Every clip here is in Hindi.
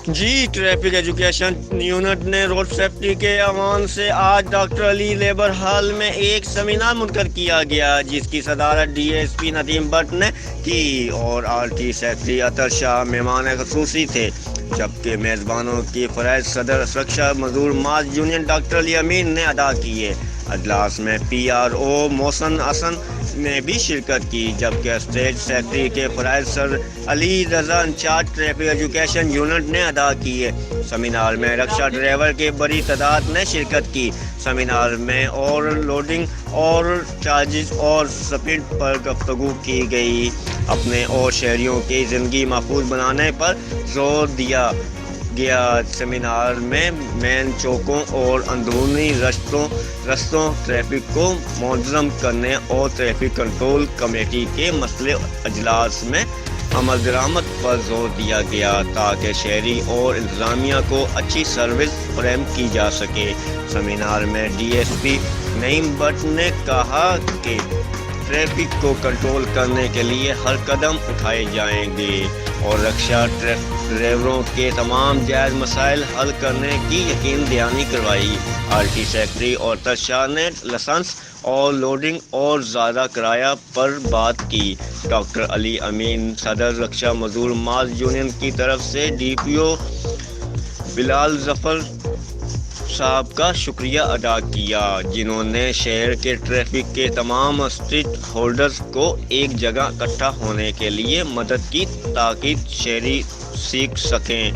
जी, ट्रैफिक एजुकेशन यूनिट ने रोड सेफ्टी के अवान से आज डॉक्टर अली लेबर हॉल में एक सेमिनार मुनक़द किया गया, जिसकी सदारत डीएसपी नदीम भट्ट ने की और आरटी सेक्रेटरी अतर शाह मेहमान ख़ुसूसी थे, जबकि मेज़बानों की फ़रज़ सदर सुरक्षा मजदूर माज यूनियन डॉक्टर अली अमीन ने अदा किए। अजलास में पीआरओ मोहसन हसन ने भी शिरकत की, जबकि स्टेट सेक्रेटरी के फ़रज़ sir Ali Raza in charge traffic education unit ने अदा किए। सेमिनार में रक्षा ड्राइवर की बड़ी तादाद ने शिरकत की। सेमिनार में और लोडिंग और चार्जेस और स्पीड पर गुफ्तगू की गई। अपने और शहरियों की ज़िंदगी महफूज बनाने पर जोर दिया गया। सेमिनार में मेन चौकों और अंदरूनी रस्तों ट्रैफिक को मुनज़्ज़म करने और ट्रैफिक कंट्रोल कमेटी के मसले अजलास में अमल दरामद पर जोर दिया गया, ताकि शहरी और इंतज़ामिया को अच्छी सर्विस फ्राहम की जा सके। सेमिनार में डीएसपी नईम भट्ट ने कहा कि ट्रैफिक को कंट्रोल करने के लिए हर कदम उठाए जाएंगे और रक्षा ड्राइवरों के तमाम जायज़ मसाइल हल करने की यकीन दहानी करवाई। आरटी सेक्रेटरी और तशाह ने लाइसेंस और लोडिंग और ज़्यादा किराया पर बात की। डॉक्टर अली अमीन सदर रक्षा मजदूर माज यूनियन की तरफ से डीपीओ बिलाल जफर साहब का शुक्रिया अदा किया, जिन्होंने शहर के ट्रैफिक के तमाम स्ट्रीट होल्डर्स को एक जगह इकट्ठा होने के लिए मदद की, ताकि शहरी सीख सकें,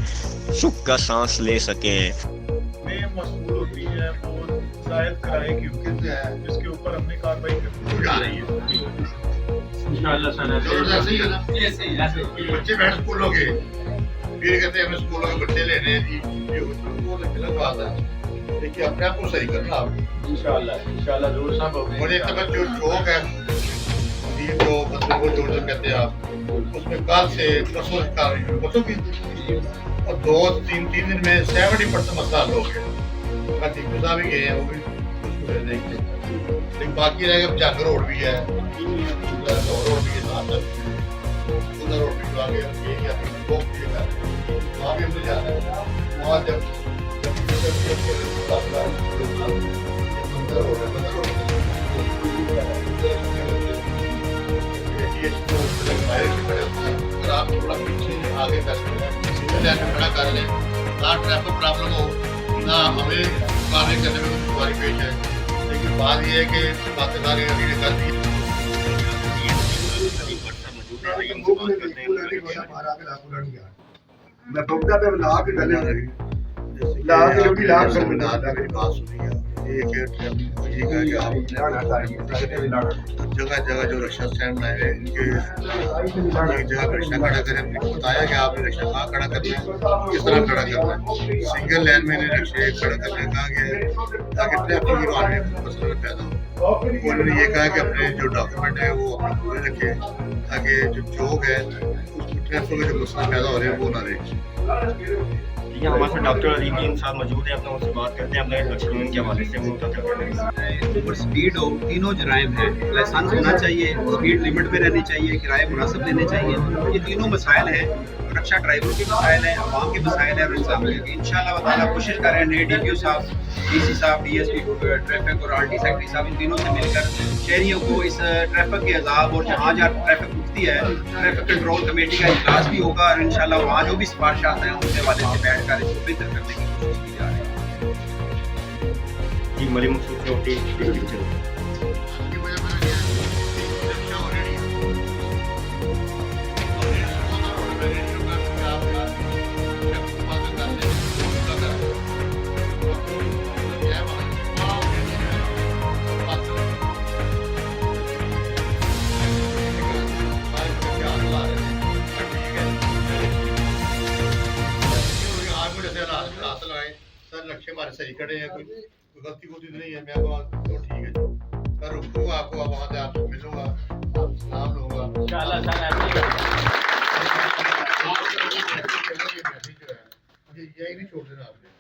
सुख का सांस ले सकें। में मसूल होती है वो शायद किराए की होती है, जिसके ऊपर हमने कार्रवाई करनी है। बच्चे बैठ स्कूलों के फिर कहते हैं हमें स्कूलों के बच्चे लेने हैं जी, ये वो गलत बात है। देखिए अपने आप को सही करना आप इंशाल्लाह जरूर साहब। मुझे जो चौक है ये जो मतलब वो जो कहते हैं आप, उसमें कल से परसों परसों की और 2-3 दिन में 70% मसला हल हो गया। बाकी गुजा भी गए हैं, वो भी उसको देखते हैं। लेकिन बाकी रहेगा जंग रोड भी है, रोड भी है, उधर रोड भी आ गया, ये क्या वहाँ भी हमने जाना है। वहाँ जब आप थोड़ा पीछे आगे खड़ा कर लें, ना ट्रैफिक प्रॉब्लम हो, ना हमें कार्य करने में दुश्वारी पेश है। लेकिन बात यह है कि बातें सारी कर दी। मैं बोलता पे ला के गले ला के जो भी ला कर में ना मेरी बात सुनी है। एक ये कहा कि आप जगह जगह जो रक्षा स्टैंड बनाए हैं, इनके एक जगह पर रक्षा खड़ा करें। हमने बताया कि आपने रक्षा कहाँ खड़ा करना है, किस तरह खड़ा करना है। सिंगल लाइन में इन्हें रक्षा खड़ा करने कहा गया है, ताकि ट्रैफिक को आने में मसला पैदा हो। उन्होंने ये कहा कि अपने जो डॉक्यूमेंट है वो अपने पूरे रखें, ताकि जो चौक है उसमें ट्रैफिक का जो मसला पैदा हो रहा है वो ना रहे। हमारे साथ डॉक्टर अली अमीन साहब मौजूद है, अपने उनसे बात करते हैं अपने लक्ष्मण के हवाले से। ऊपर स्पीड हो, तीनों जराइम हैं। लाइसेंस होना चाहिए, स्पीड लिमिट पे रहनी चाहिए, किराए मुनासिब देने चाहिए। ये तीनों मसाइल हैं, रक्षा ड्राइवरों के मसाइल हैं, अवाम के मसाइल हैं और इंसानियत के। इंशाअल्लाह ताला कोशिश कर रहे हैं डीपीओ साहब, डीसी साहब, डीएसपी ट्रैफिक और आरटी सेक्रेटरी साहब, इन तीनों से मिलकर शहरियों को इस ट्रैफिक के अजाब और जहाँ जहाँ ट्रैफिक उठती है, ट्रैफिक कंट्रोल कमेटी का इजलास भी होगा और इंशाअल्लाह वहाँ जो भी सिफारिशात हैं उनके हवाले से बैठ कर इसको बेहतर करने की कोशिश की जा रही है। जी, मरी मकसूद होती सर लक्ष्य हमारे सही खड़े हैं, कोई गलती होती नहीं है। मैं तो ठीक है जी, मैं रुकूंगा आपको, वहाँ से आपसे मिलूंगा, आप सलाम लूंगा। यही नहीं छोड़ देना आपने।